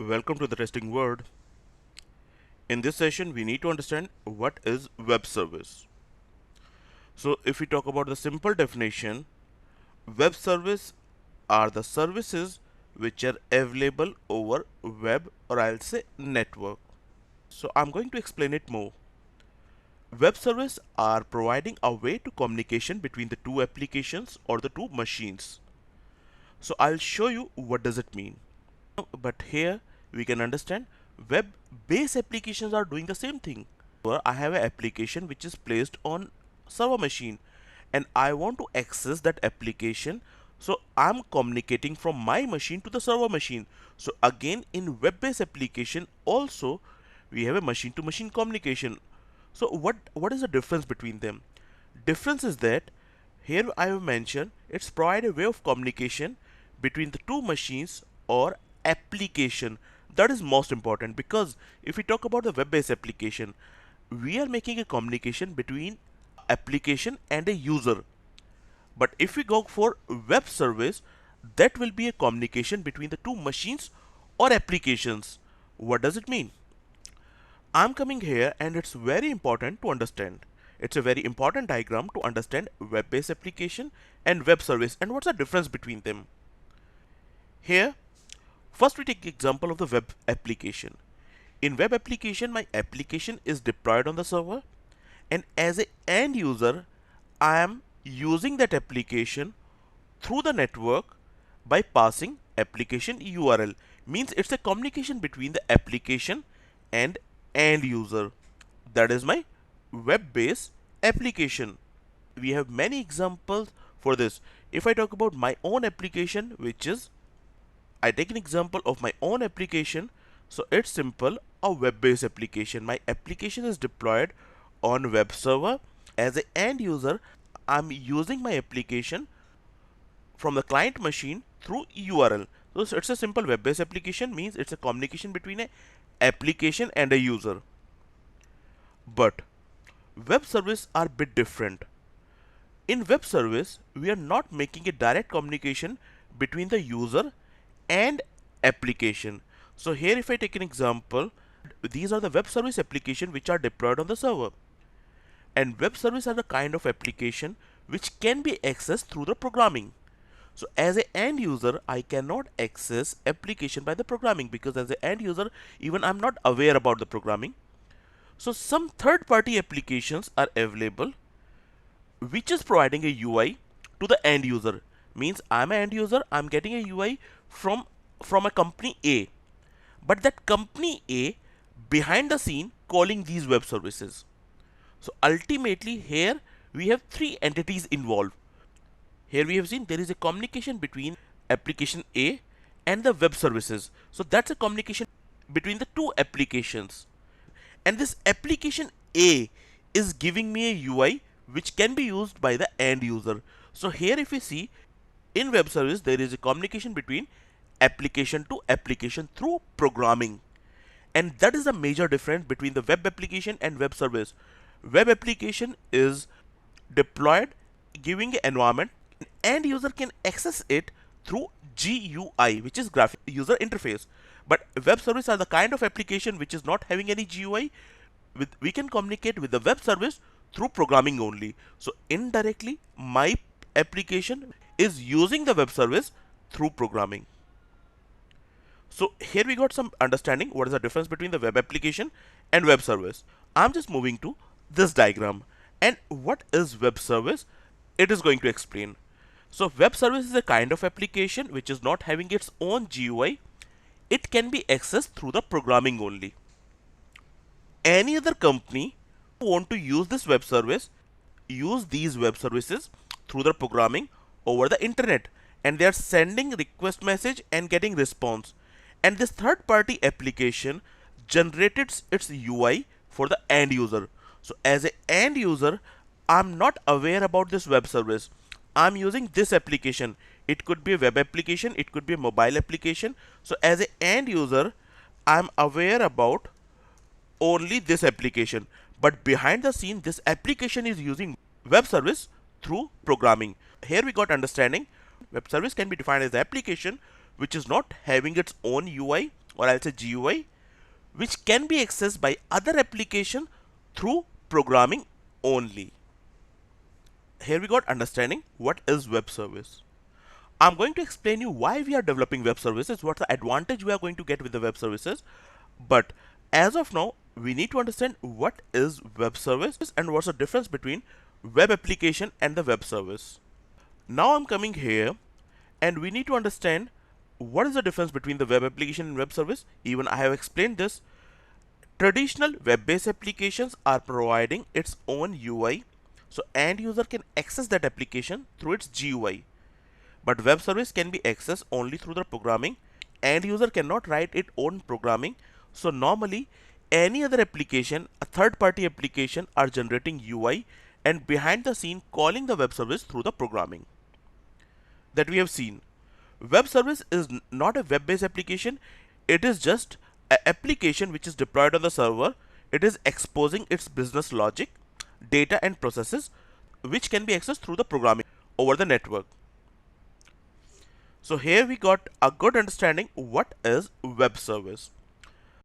Welcome to the testing world. In this session, we need to understand what is web service. So, if we talk about the simple definition, web service are the services which are available over web, or I'll say network. So, I'm going to explain it more. Web service are providing a way to communication between the two applications or the two machines. So, I'll show you what does it mean. But here we can understand web based applications are doing the same thing. I have an application which is placed on server machine and I want to access that application, so I'm communicating from my machine to the server machine. So again, in web based application also we have a machine to machine communication. So what is the difference between them? Difference is that here I have mentioned it's provide a way of communication between the two machines or application. That is most important, because if we talk about the web-based application, we are making a communication between application and a user. But if we go for web service, that will be a communication between the two machines or applications. What does it mean? I'm coming here and it's very important to understand. It's a very important diagram to understand web-based application and web service and what's the difference between them. Here, first we take the example of the web application. In web application, my application is deployed on the server, and as an end user, I am using that application through the network by passing application URL. Means it's a communication between the application and end user. That is my web-based application. We have many examples for this. If I talk about my own application, which is I take an example of my own application. So it's simple, a web-based application. My application is deployed on web server. As an end user, I'm using my application from the client machine through URL. So it's a simple web-based application, means it's a communication between a application and a user. But web service are a bit different. In web service, we are not making a direct communication between the user and application. So here if I take an example, these are the web service application which are deployed on the server. And web service are the kind of application which can be accessed through the programming. So as an end user, I cannot access application by the programming, because as an end user, even I'm not aware about the programming. So some third-party applications are available which is providing a UI to the end user. Means I'm an end user, I'm getting a UI from a company A, but that company A behind the scene calling these web services. So ultimately here we have three entities involved. Here we have seen there is a communication between application A and the web services. So that's a communication between the two applications, and this application A is giving me a UI which can be used by the end user. So here if we see, in web service there is a communication between application to application through programming, and that is the major difference between the web application and web service. Web application is deployed giving an environment, end user can access it through GUI, which is graphic user interface. But web service are the kind of application which is not having any GUI. We can communicate with the web service through programming only. So indirectly my application is using the web service through programming. So here we got some understanding what is the difference between the web application and web service. I'm just moving to this diagram, and what is web service? It is going to explain. So web service is a kind of application which is not having its own GUI. It can be accessed through the programming only. Any other company who want to use this web service, use these web services through the programming over the internet, and they are sending request message and getting response, and this third party application generated its UI for the end user. So as an end user, I'm not aware about this web service. I'm using this application. It could be a web application, it could be a mobile application. So as an end user, I'm aware about only this application, but behind the scene this application is using web service through programming. Here we got understanding web service can be defined as the application which is not having its own UI. or I'll say GUI, which can be accessed by other application through programming only. Here we got understanding what is web service. I'm going to explain you why we are developing web services, what's the advantage we are going to get with the web services. But as of now, we need to understand what is web service and what's the difference between web application and the web service. Now I'm coming here and we need to understand what is the difference between the web application and web service. Even I have explained this. Traditional web-based applications are providing its own UI, so end user can access that application through its GUI. But web service can be accessed only through the programming. End user cannot write its own programming. So normally any other application, a third-party application, are generating UI and behind the scene calling the web service through the programming that we have seen. Web service is not a web-based application. It is just an application which is deployed on the server. It is exposing its business logic, data and processes which can be accessed through the programming over the network. So here we got a good understanding what is web service.